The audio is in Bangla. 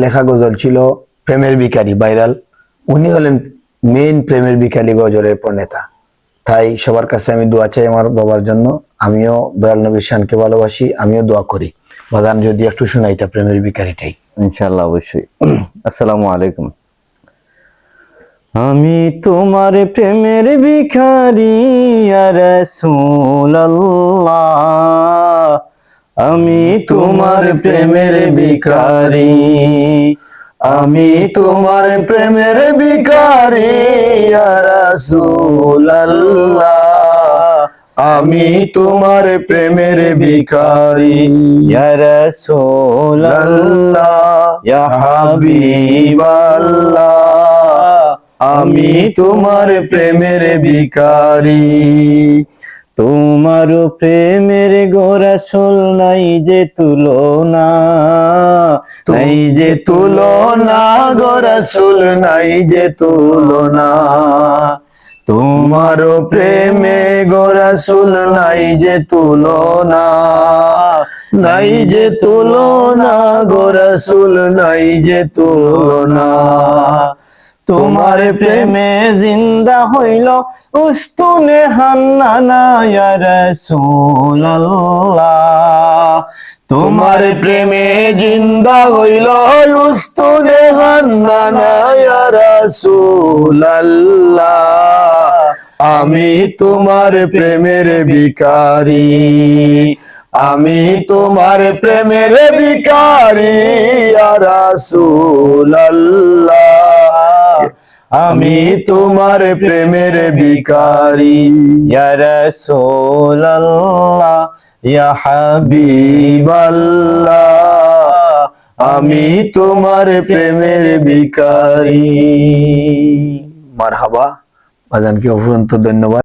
লেখা গজল ছিল প্রেমের ভিখারি, ভাইরাল। উনি হলেন মেইন প্রেমের ভিখারি গজলের প্রণেতা। তাই সবার কাছে আমি দোয়া চাই আমার বাবার জন্য। আমিও দয়াল নবীর শানকে ভালোবাসি, আমিও দোয়া করি। বাদান যদি একটু শোনাইতা প্রেমের ভিখারিটাই। ইনশাআল্লাহ, অবশ্যই। আসসালামু আলাইকুম। আমি তোমার প্রেমের ভিখারি ইয়া রাসূলুল্লাহ, আমি তোমার প্রেমের ভিখারি, আমি তোমার প্রেমের ভিখারি ইয়া রাসূলুল্লাহ, আমি তোমার প্রেমের ভিখারি ইয়া রাসূলুল্লাহ, ইয়া হাবিবাল্লাহ, আমি তোমার প্রেমের ভিখারি। তোমার প্রেমের গো রাসূল নাই যে তুলনা, নাই যে তুলনা গো রাসূল, নাই যে তুলনা। তোমার প্রেমে গো রাসূল নাই যে তুলনা, নাই যে তুলনা গো রাসূল, নাই যে তুলনা। তোমার প্রেমে জিন্দা হইল উস্তুনে হান্নানা ইয়া রাসূলুল্লাহ, তোমার প্রেমে জিন্দা হইল উস্তুনে হান্নানা ইয়া রাসূলুল্লাহ, আমি তোমার প্রেমের ভিখারি, আমি তোমার প্রেমের ভিখারি ইয়া রাসূলুল্লাহ, আমি তোমার প্রেমের ভিখারি ইয়া রাসূলুল্লাহ, ইয়া হাবিবাল্লাহ, আমি তোমার প্রেমের ভিখারি। মারহাবা। বাদানকে অফুরন্ত ধন্যবাদ।